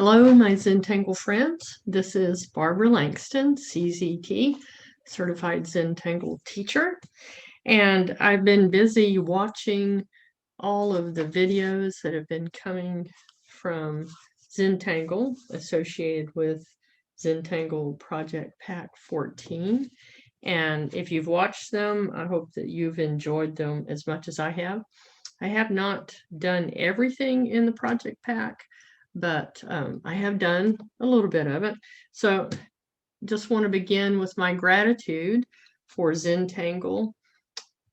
Hello, my Zentangle friends. This is Barbara Langston, CZT, Certified Zentangle Teacher. And I've been busy watching all of the videos that have been coming from Zentangle associated with Zentangle Project Pack 14. And if you've watched them, I hope that you've enjoyed them as much as I have. I have not done everything in the project pack, but I have done a little bit of it. So just want to begin with my gratitude for Zentangle,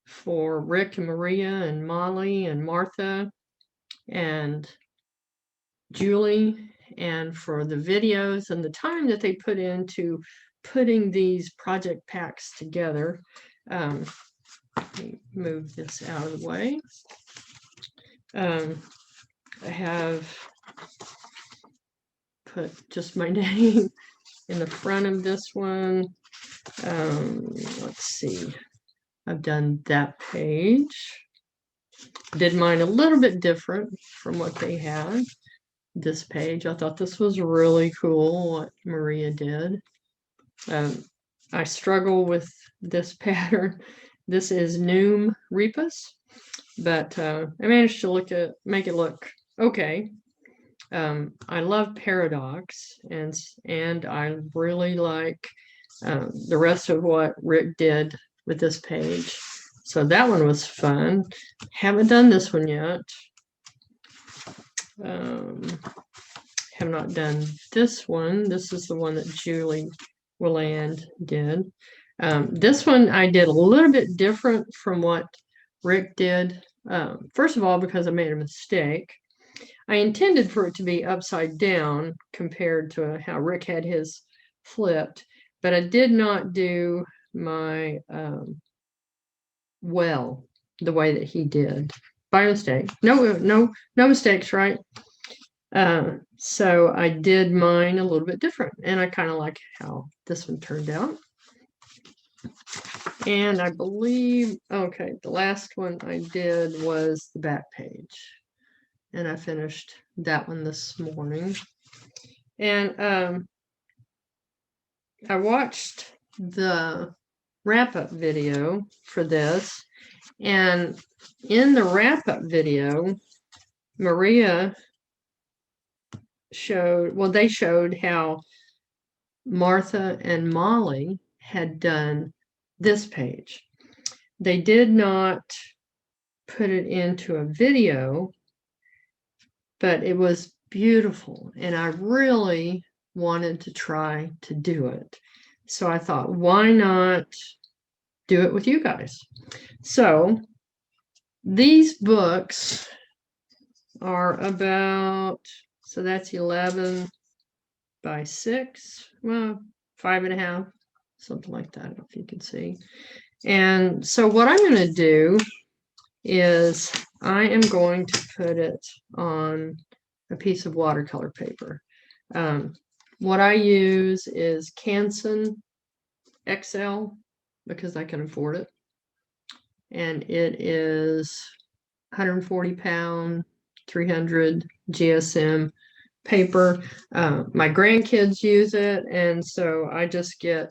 for Rick and Maria and Molly and Martha and Julie, and for the videos and the time that they put into putting these project packs together. Let me move this out of the way. I have put just my name in the front of this one. Let's see. I've done that page. Did mine a little bit different from what they had. This page, I thought this was really cool what Maria did. I struggle with this pattern. This is Noom Repus, but I managed to make it look okay. I love Paradox, and I really like the rest of what Rick did with this page. So that one was fun. Haven't done this one yet. Have not done this one. This is the one that Julie Willand did. This one I did a little bit different from what Rick did. First of all, because I made a mistake. I intended for it to be upside down compared to how Rick had his flipped, but I did not do my well the way that he did by mistake. No mistakes, right? So I did mine a little bit different, and I kind of like how this one turned out. And I believe, okay, the last one I did was the back page. And I finished that one this morning. And I watched the wrap-up video for this. And in the wrap-up video, Maria they showed how Martha and Molly had done this page. They did not put it into a video, but it was beautiful, and I really wanted to try to do it. So I thought, why not do it with you guys? So these books are about, so that's 11 by 6, well, 5.5, something like that, if you can see. And so what I'm going to do is I am going to put it on a piece of watercolor paper. What I use is Canson XL because I can afford it. And it is 140 pound, 300 GSM paper. My grandkids use it, and so I just get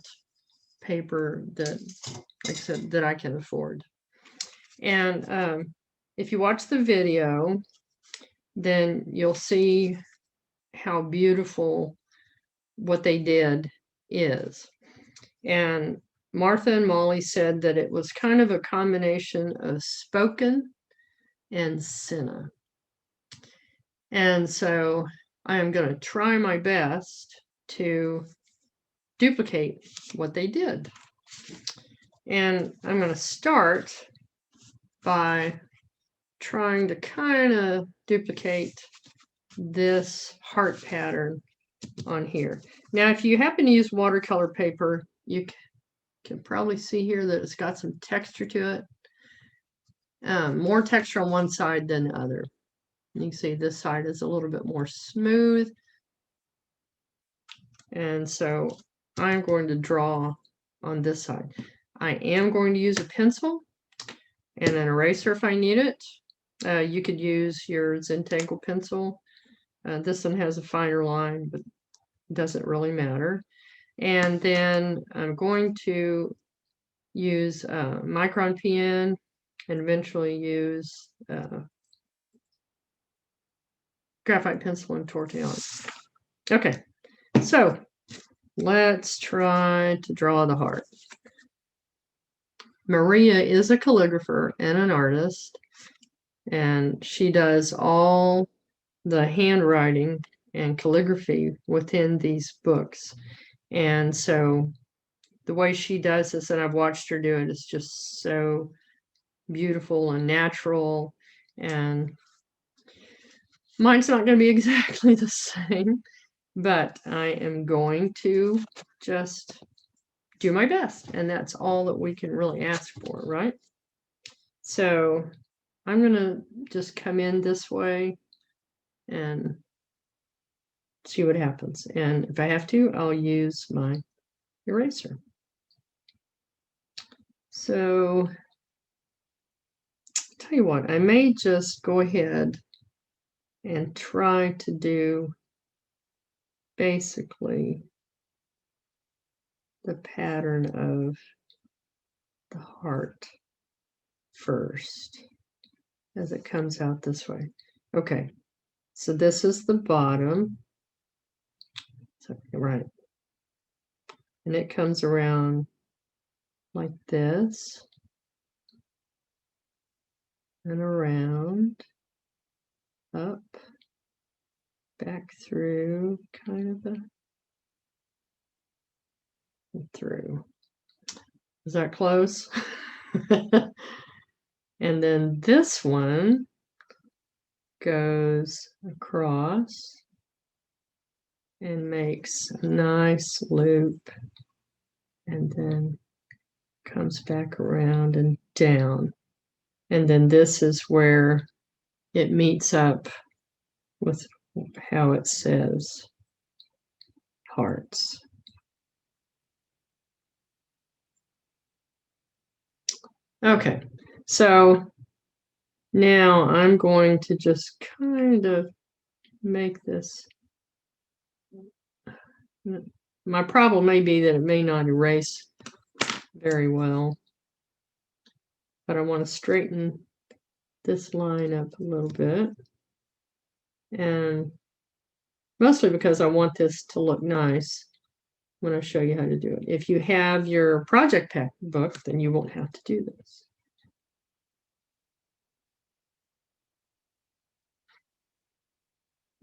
paper that, like I said, that I can afford. And if you watch the video, then you'll see how beautiful what they did is. And Martha and Molly said that it was kind of a combination of spoken and Scena. And so I am going to try my best to duplicate what they did. And I'm going to start by trying to kind of duplicate this heart pattern on here. Now, if you happen to use watercolor paper, you can probably see here that it's got some texture to it. More texture on one side than the other. You can see this side is a little bit more smooth. And so I'm going to draw on this side. I am going to use a pencil and an eraser if I need it. You could use your Zentangle pencil. This one has a finer line, but doesn't really matter. And then I'm going to use micron pen and eventually use graphite pencil and Tortillon. Okay, so let's try to draw the heart. Maria is a calligrapher and an artist, and she does all the handwriting and calligraphy within these books. And so the way she does this, and I've watched her do it, is just so beautiful and natural. And mine's not going to be exactly the same, but I am going to just do my best. And that's all that we can really ask for, right? So I'm going to just come in this way and see what happens. And if I have to, I'll use my eraser. So tell you what, I may just go ahead and try to do basically the pattern of the heart first as it comes out this way. Okay, so this is the bottom. So, right. And it comes around like this and around, up, back through, kind of through. Is that close? And then this one goes across and makes a nice loop and then comes back around and down. And then this is where it meets up with how it says hearts. Okay, so now I'm going to just kind of make this. My problem may be that it may not erase very well, but I want to straighten this line up a little bit, and mostly because I want this to look nice when I show you how to do it. If you have your project pack book, then you won't have to do this.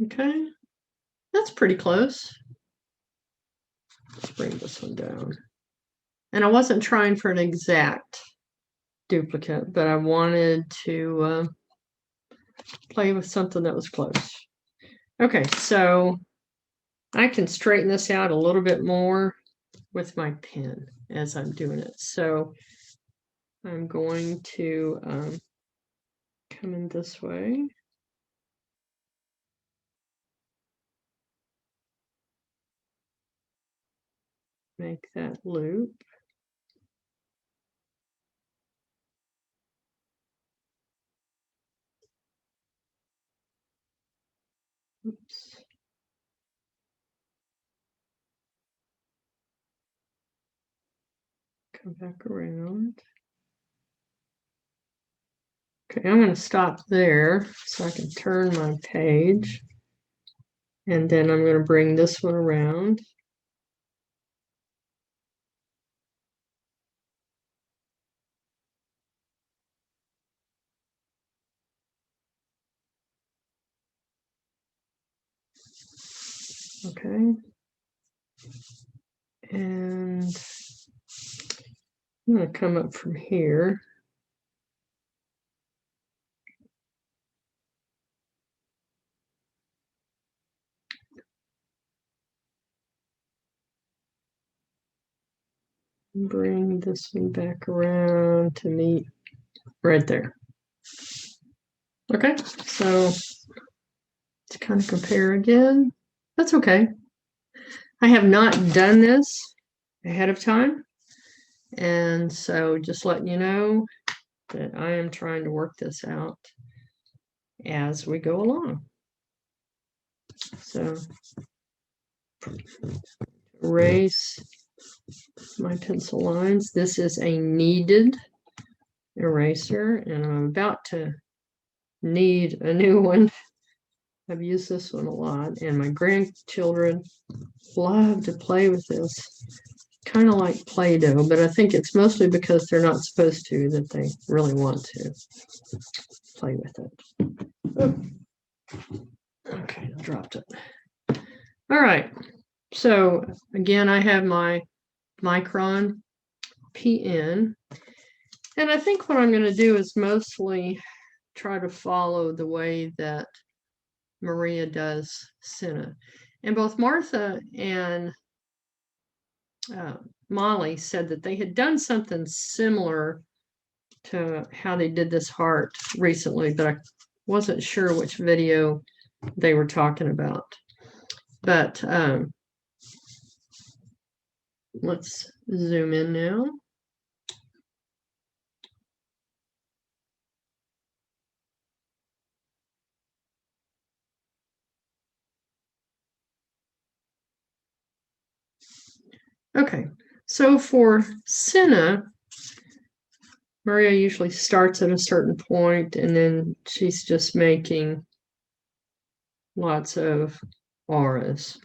Okay, that's pretty close. Let's bring this one down. And I wasn't trying for an exact duplicate, but I wanted to play with something that was close. Okay, so I can straighten this out a little bit more with my pen as I'm doing it. So I'm going to come in this way. Make that loop. Oops. Come back around. Okay, I'm going to stop there so I can turn my page. And then I'm going to bring this one around. Okay. And I'm going to come up from here. Bring this one back around to meet right there. Okay, so to kind of compare again, that's okay. I have not done this ahead of time, and so just letting you know that I am trying to work this out as we go along. So erase my pencil lines. This is a kneaded eraser, and I'm about to need a new one. I've used this one a lot, and my grandchildren love to play with this. Kind of like Play-Doh, but I think it's mostly because they're not supposed to that they really want to play with it. Oh. Okay, I dropped it. All right, so again, I have my Micron PN, and I think what I'm going to do is mostly try to follow the way that Maria does Scena. And both Martha and Molly said that they had done something similar to how they did this heart recently, but I wasn't sure which video they were talking about. But let's zoom in now. Okay, so for Scena, Maria usually starts at a certain point and then she's just making lots of auras.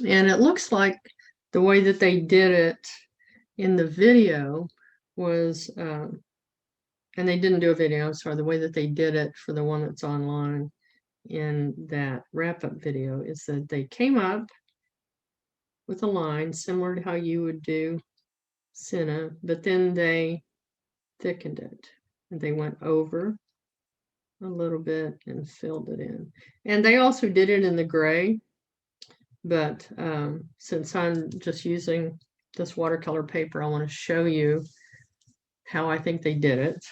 And it looks like the way that they did it in the video was, and they didn't do a video, I'm sorry, the way that they did it for the one that's online in that wrap-up video is that they came up with a line similar to how you would do Scena, but then they thickened it and they went over a little bit and filled it in. And they also did it in the gray, but since I'm just using this watercolor paper, I want to show you how I think they did it,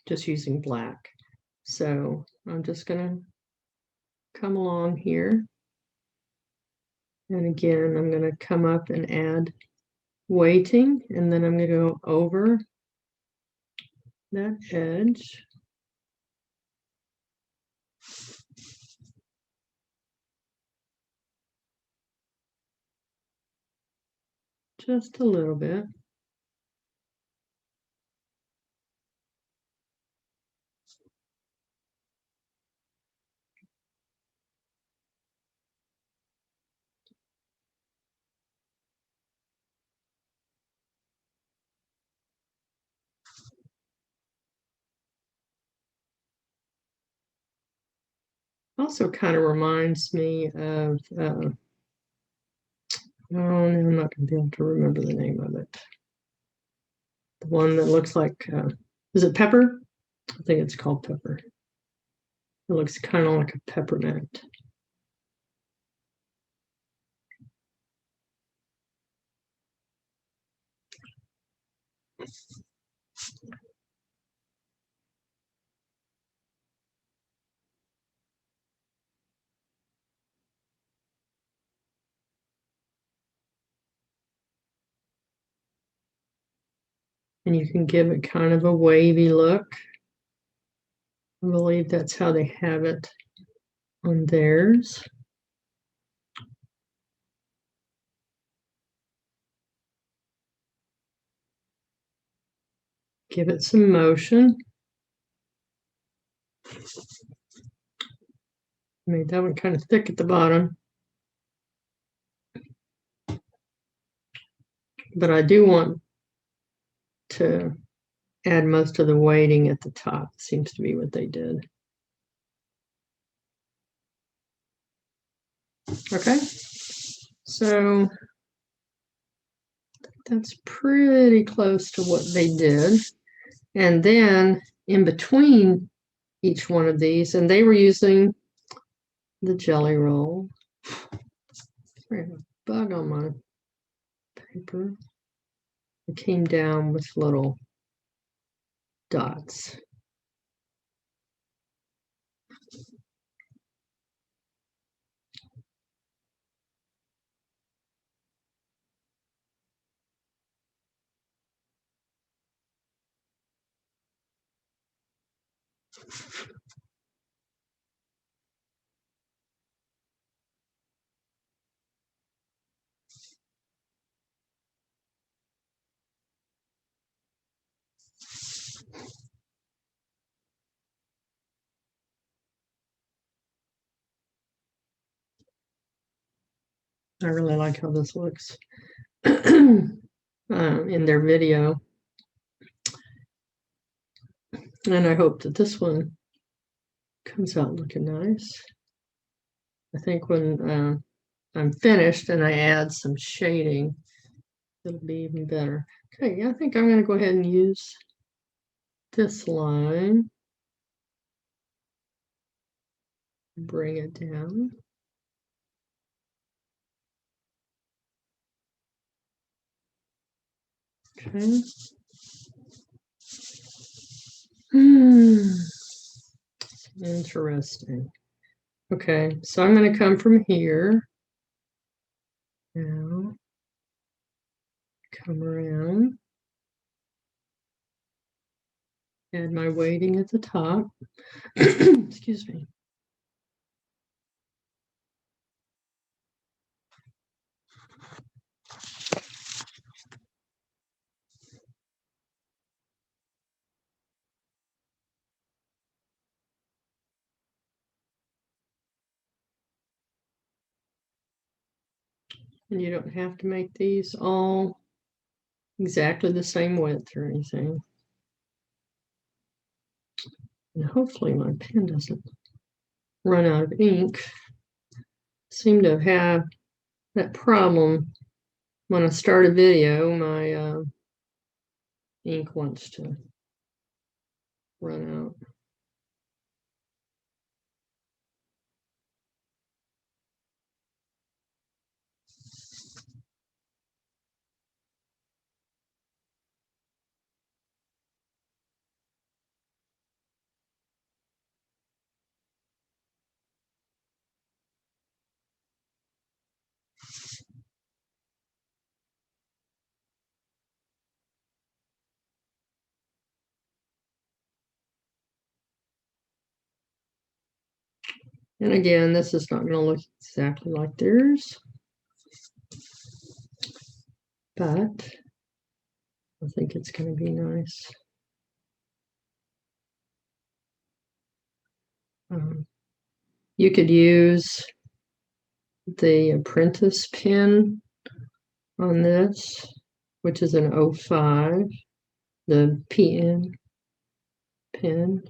just using black. So I'm just going to come along here. And again, I'm going to come up and add weighting, and then I'm going to go over that edge. Just a little bit. Also kind of reminds me of, oh, I'm not going to be able to remember the name of it. The one that looks like, is it pepper? I think it's called pepper. It looks kind of like a peppermint. And you can give it kind of a wavy look. I believe that's how they have it on theirs. Give it some motion. Made that one kind of thick at the bottom. But I do want to add most of the weighting at the top. Seems to be what they did. Okay, so that's pretty close to what they did. And then in between each one of these, and they were using the jelly roll. I have a bug on my paper. It came down with little dots. I really like how this looks in their video. And I hope that this one comes out looking nice. I think when I'm finished and I add some shading, it'll be even better. Okay, yeah, I think I'm going to go ahead and use this line. Bring it down. Okay. Interesting. Okay, so I'm going to come from here. Now, come around. Add my weighting at the top. Excuse me. And you don't have to make these all exactly the same width or anything. And hopefully my pen doesn't run out of ink. Seem to have that problem when I start a video, my ink wants to run out. And again, this is not going to look exactly like theirs, but I think it's going to be nice. You could use the apprentice pen on this, which is an 05, the PN pen.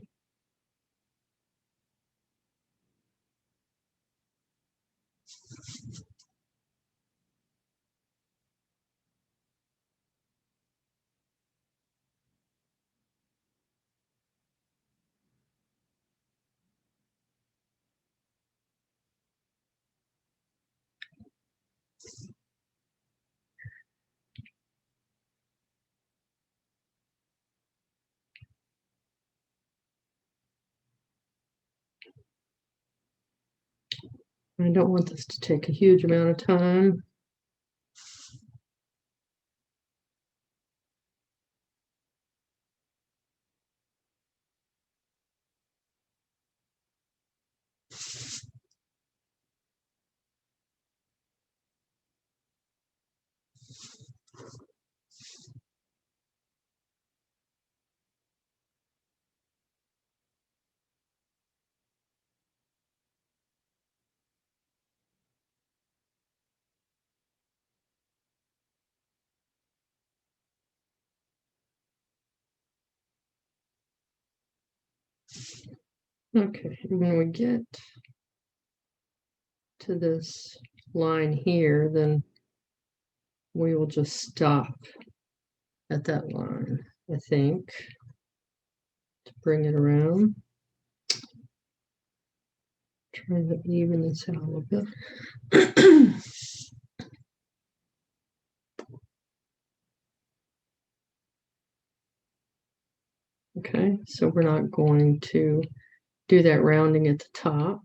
I don't want this to take a huge amount of time. Okay, and when we get to this line here, then we will just stop at that line, I think, to bring it around. Try to even this out a little bit. Okay, so we're not going to do that rounding at the top.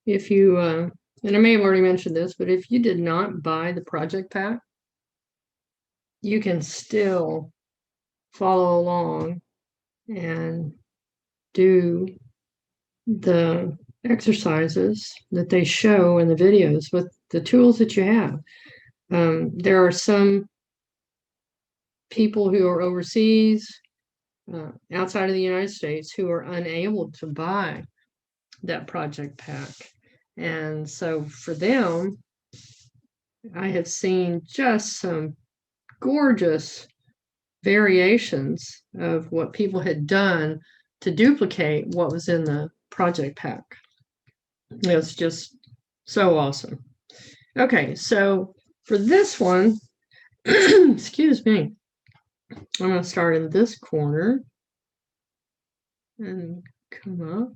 if you, and I may have already mentioned this, but if you did not buy the project pack, you can still follow along and do the exercises that they show in the videos with the tools that you have. There are some people who are overseas, outside of the United States, who are unable to buy that project pack. And so for them, I have seen just some gorgeous variations of what people had done to duplicate what was in the project pack. It's just so awesome. Okay, so for this one, excuse me, I'm going to start in this corner and come up.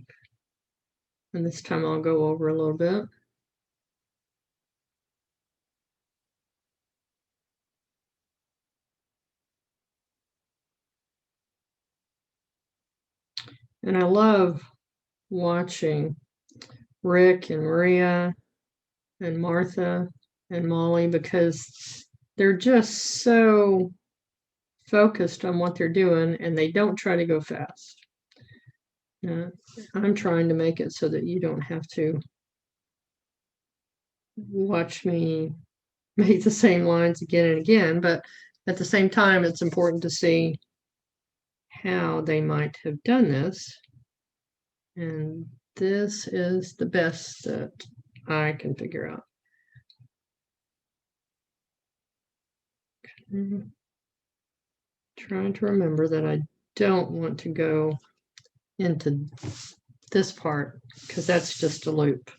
And this time I'll go over a little bit. And I love watching Rick and Maria and Martha and Molly because they're just so focused on what they're doing and they don't try to go fast. I'm trying to make it so that you don't have to watch me make the same lines again and again, but at the same time, it's important to see how they might have done this. And this is the best that I can figure out. Okay. Trying to remember that I don't want to go into this part because that's just a loop.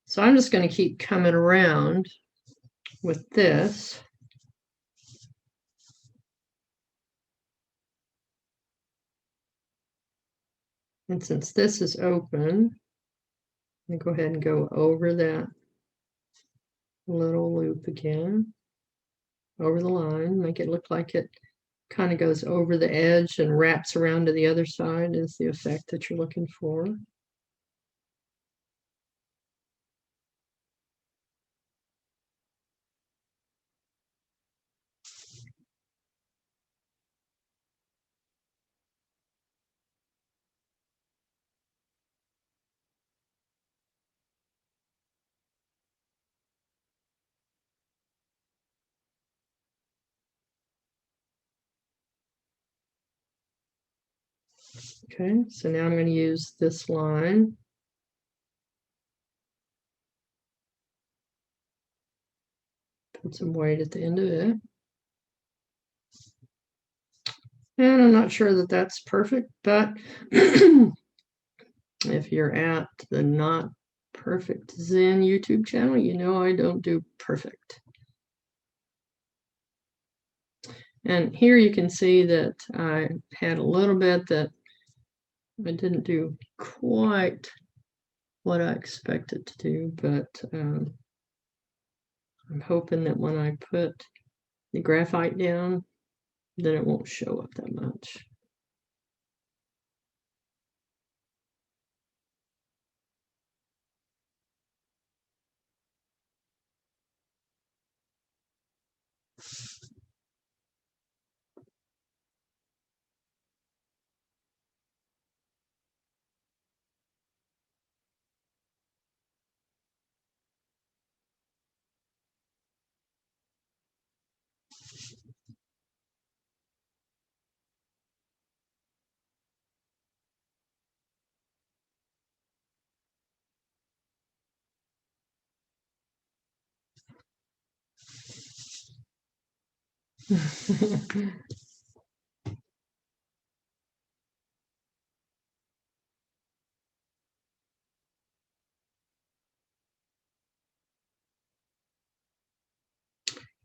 So I'm just going to keep coming around with this. And since this is open, I'm going to go ahead and go over that little loop again, over the line, make it look like it kind of goes over the edge and wraps around to the other side is the effect that you're looking for. Okay, so now I'm going to use this line. Put some weight at the end of it. And I'm not sure that that's perfect, but if you're at the Not Perfect Zen YouTube channel, you know I don't do perfect. And here you can see that I had a little bit that I didn't do quite what I expected to do, but I'm hoping that when I put the graphite down, then it won't show up that much.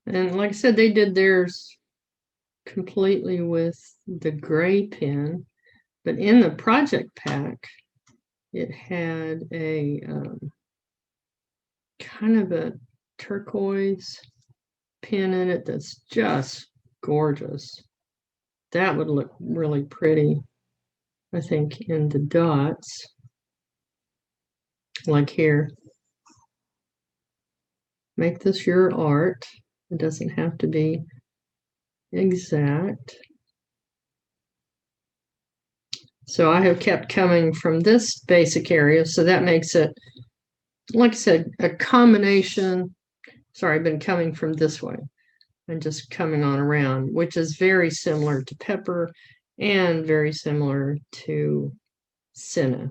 And like I said, they did theirs completely with the gray pen, but in the project pack, it had a kind of a turquoise pen in it that's just gorgeous. That would look really pretty, I think, in the dots. like here. Make this your art. It doesn't have to be exact. So I have kept coming from this basic area, so that makes it, like I said, a combination. Sorry, I've been coming from this way and just coming on around, which is very similar to Pepper and very similar to Scena.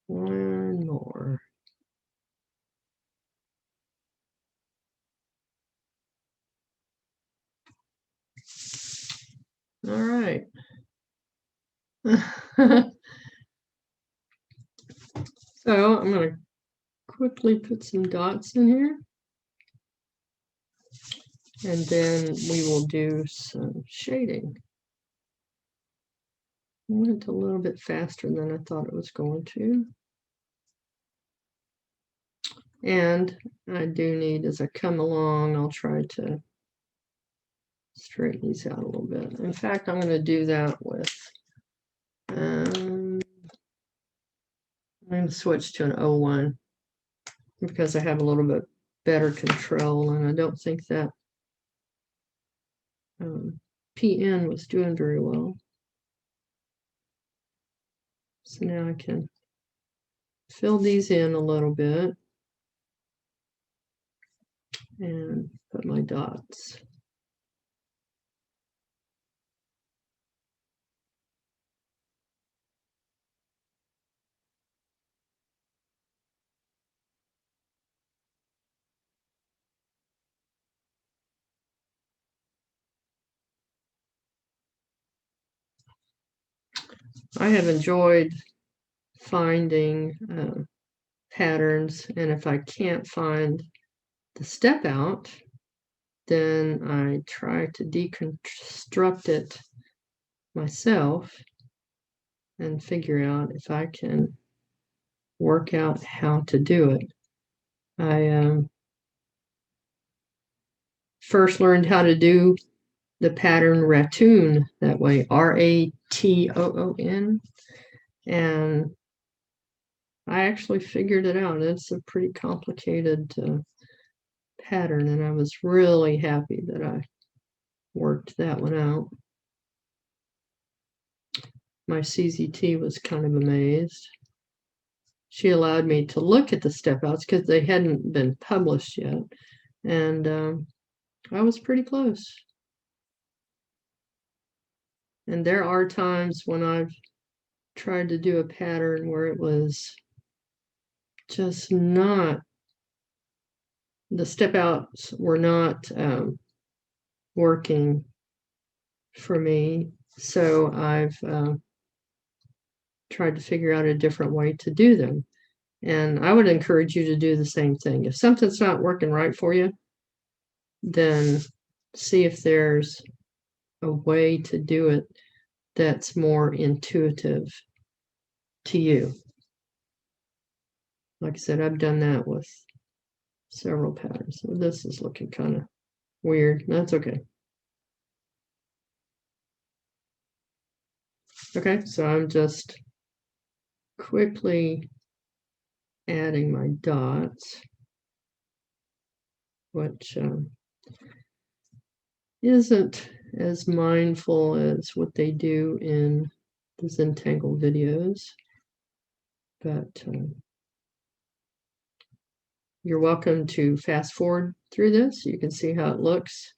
One more. All right. So I'm going to quickly put some dots in here. And then we will do some shading. I went a little bit faster than I thought it was going to. And I do need, as I come along, I'll try to straighten these out a little bit. In fact, I'm going to do that with, I'm going to switch to an 01 because I have a little bit better control, and I don't think that PN was doing very well. So now I can fill these in a little bit and put my dots. I have enjoyed finding patterns, and if I can't find the step out, then I try to deconstruct it myself and figure out if I can work out how to do it. I first learned how to do the pattern ratoon that way, RATOON, and I actually figured it out. It's a pretty complicated pattern, and I was really happy that I worked that one out. My CZT was kind of amazed. She allowed me to look at the step outs because they hadn't been published yet, and I was pretty close. And there are times when I've tried to do a pattern where it was just not, the step outs were not working for me. So I've tried to figure out a different way to do them. And I would encourage you to do the same thing. If something's not working right for you, then see if there's a way to do it that's more intuitive to you. Like I said, I've done that with several patterns. So this is looking kind of weird. That's okay. Okay, so I'm just quickly adding my dots, which isn't as mindful as what they do in the Zentangle videos, but you're welcome to fast forward through this. You can see how it looks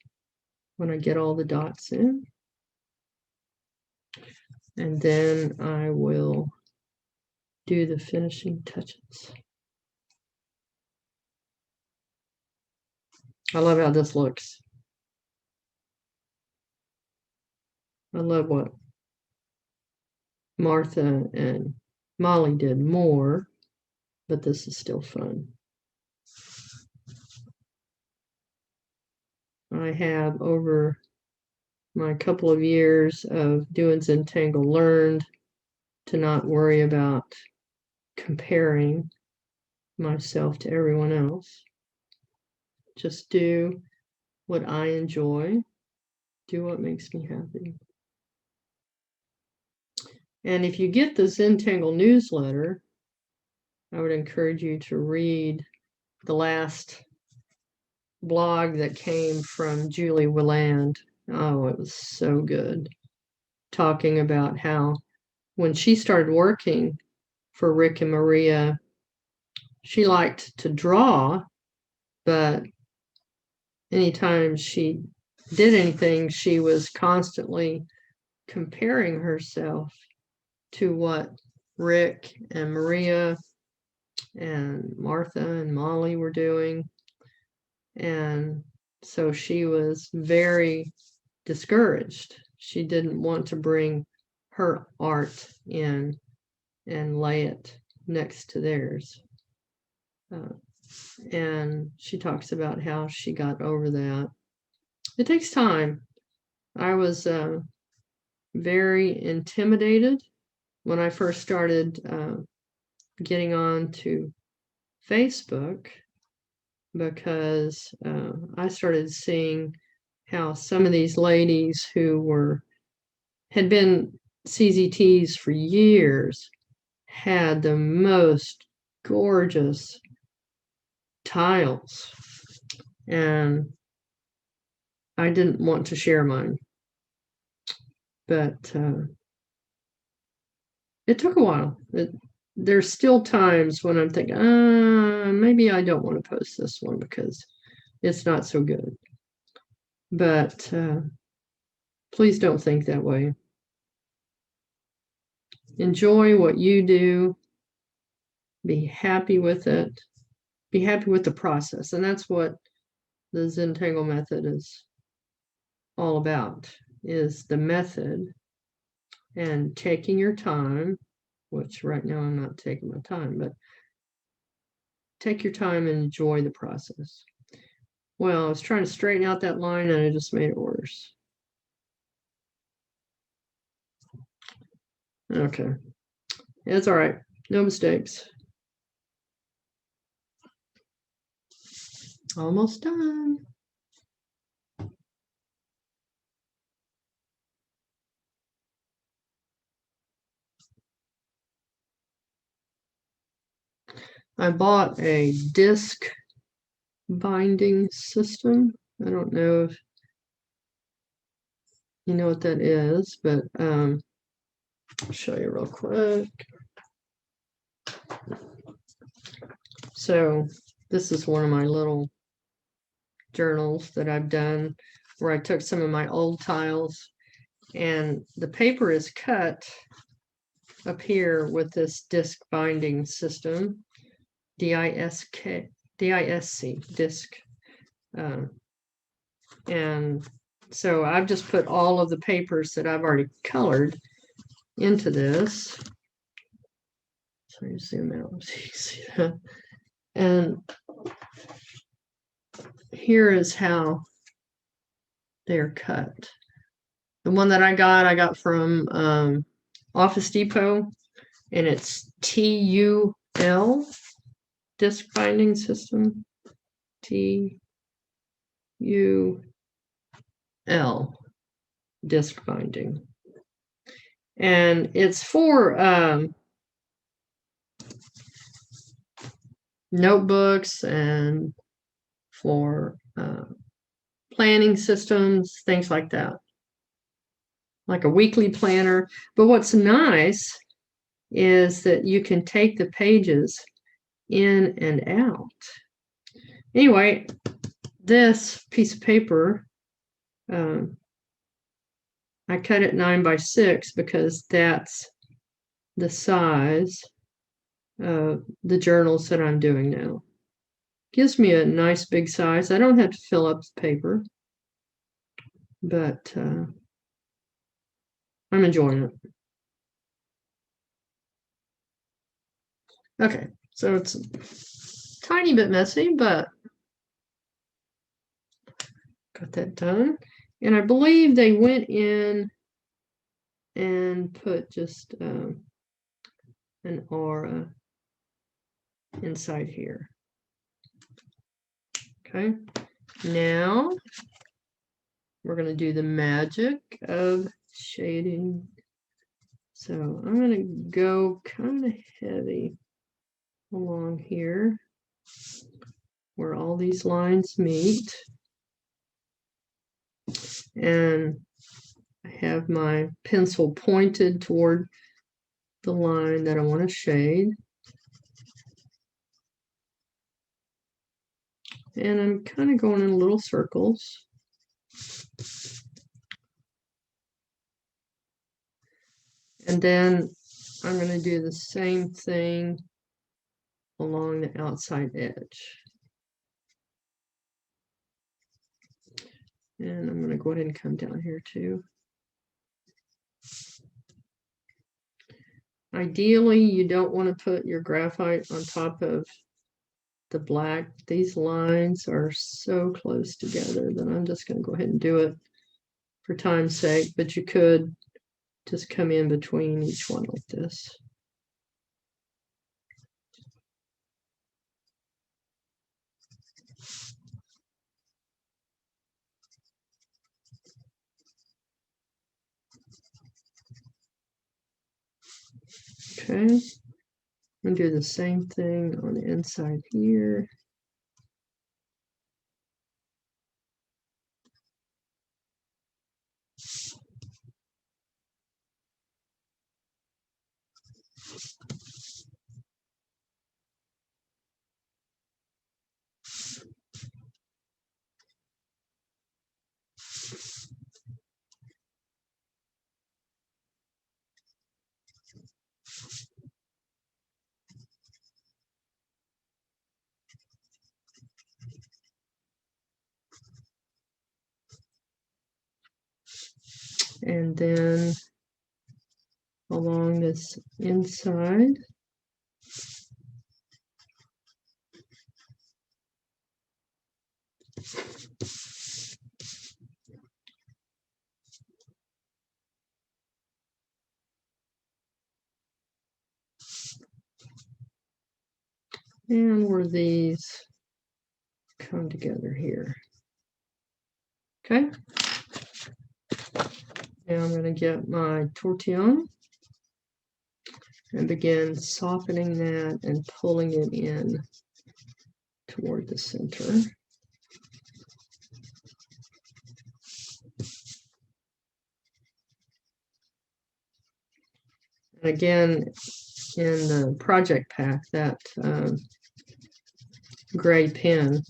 when I get all the dots in. And then I will do the finishing touches. I love how this looks. I love what Martha and Molly did more, but this is still fun. I have, over my couple of years of doing Zentangle, learned to not worry about comparing myself to everyone else. Just do what I enjoy. Do what makes me happy. And if you get the Zentangle newsletter, I would encourage you to read the last blog that came from Julie Willand. Oh, it was so good. Talking about how when she started working for Rick and Maria, she liked to draw, but anytime she did anything, she was constantly comparing herself to what Rick and Maria and Martha and Molly were doing. And so she was very discouraged. She didn't want to bring her art in and lay it next to theirs. And she talks about how she got over that. It takes time. I was very intimidated when I first started getting on to Facebook, because I started seeing how some of these ladies who had been CZTs for years had the most gorgeous tiles, and I didn't want to share mine, but it took a while. There's still times when I'm thinking, maybe I don't want to post this one because it's not so good. But please don't think that way. Enjoy what you do. Be happy with it. Be happy with the process. And that's what the Zentangle method is all about, is the method and taking your time, which right now I'm not taking my time, but take your time and enjoy the process. Well, I was trying to straighten out that line and I just made it worse. Okay, it's all right. No mistakes. Almost done. I bought a disc binding system. I don't know if you know what that is, but I'll show you real quick. So this is one of my little journals that I've done where I took some of my old tiles, and the paper is cut up here with this disc binding system, DISC, disc. And so I've just put all of the papers that I've already colored into this. So you zoom out so you see that. And here is how they're cut. The one that I got from Office Depot, and it's TUL, disc binding system. TUL, disc binding. And it's for notebooks and for planning systems, things like that, like a weekly planner. But what's nice is that you can take the pages in and out. Anyway, this piece of paper, I cut it 9x6 because that's the size of the journals that I'm doing now. Gives me a nice big size. I don't have to fill up the paper, but I'm enjoying it. Okay, so it's a tiny bit messy, but got that done. And I believe they went in and put just an aura inside here. Okay, Now we're going to do the magic of shading. So I'm going to go kind of heavy along here where all these lines meet. And I have my pencil pointed toward the line that I want to shade. And I'm kind of going in little circles. And then I'm going to do the same thing along the outside edge. And I'm going to go ahead and come down here too. Ideally, you don't want to put your graphite on top of the black. These lines are so close together that I'm just going to go ahead and do it for time's sake, but you could just come in between each one like this. Okay, I'm going to do the same thing on the inside here. And then along this inside, and where these come together here. Okay. Now I'm going to get my tortillon and begin softening that and pulling it in toward the center. And again, in the project pack, that gray pen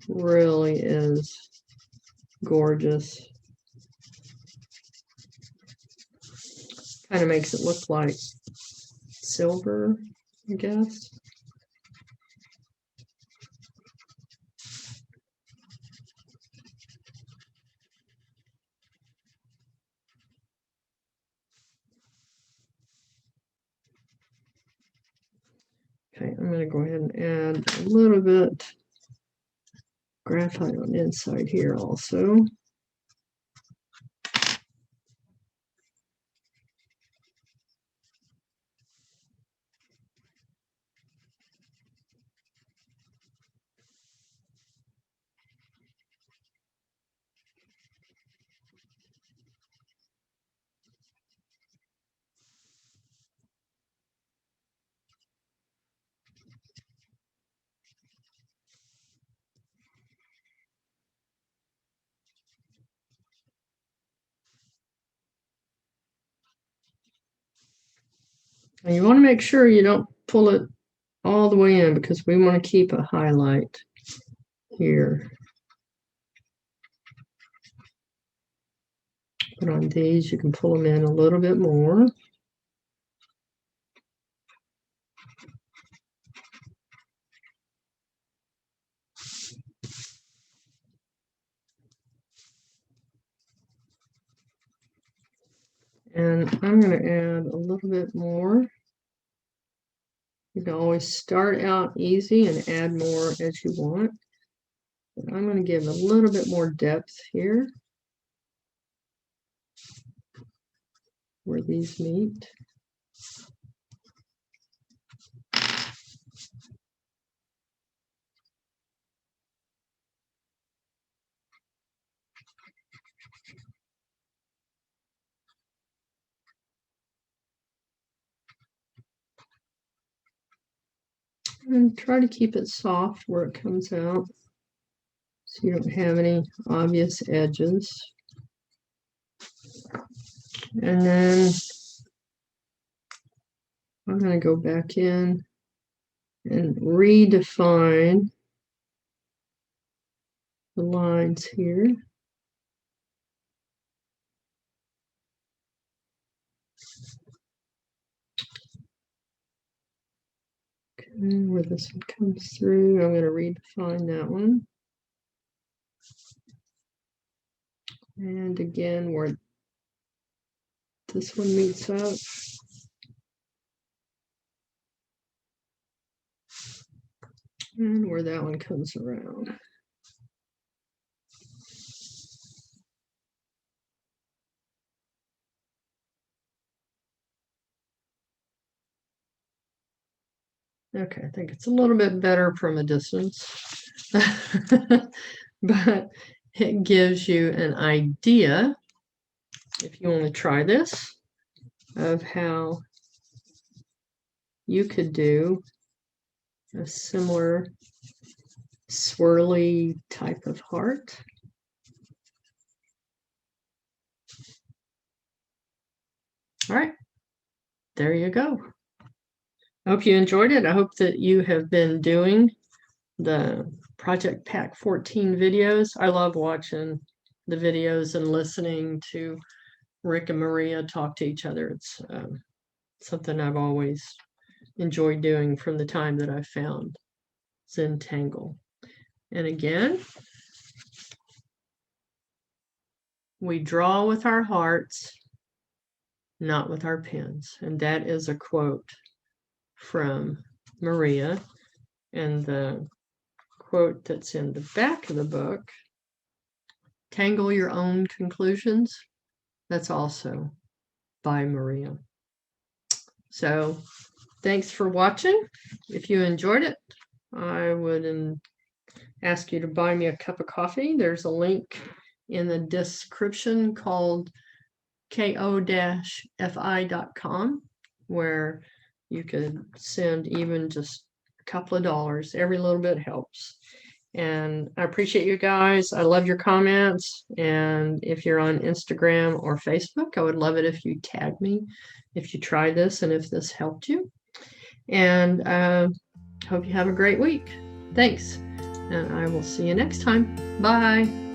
really is gorgeous. Kind of makes it look like silver, I guess. Okay, I'm going to go ahead and add a little bit graphite on the inside here also. And you want to make sure you don't pull it all the way in because we want to keep a highlight here. But on these, you can pull them in a little bit more. And I'm going to add a little bit more. You can always start out easy and add more as you want. But I'm going to give a little bit more depth here where these meet. And try to keep it soft where it comes out, so you don't have any obvious edges. And then I'm going to go back in and redefine the lines here. Okay, where this one comes through, I'm going to redefine that one. And again, where this one meets up. And where that one comes around. Okay, I think it's a little bit better from a distance, but it gives you an idea, if you want to try this, of how you could do a similar swirly type of heart. All right, there you go. I hope you enjoyed it. I hope that you have been doing the Project Pack 14 videos. I love watching the videos and listening to Rick and Maria talk to each other. It's something I've always enjoyed doing from the time that I found Zentangle. And again, we draw with our hearts, not with our pens. And that is a quote from Maria. And the quote that's in the back of the book, Tangle Your Own Conclusions, that's also by Maria. So thanks for watching. If you enjoyed it, I would ask you to buy me a cup of coffee. There's a link in the description called ko-fi.com, where you could send even just a couple of dollars. Every little bit helps. And I appreciate you guys. I love your comments. And if you're on Instagram or Facebook, I would love it if you tag me if you try this and if this helped you. And hope you have a great week. Thanks. And I will see you next time. Bye.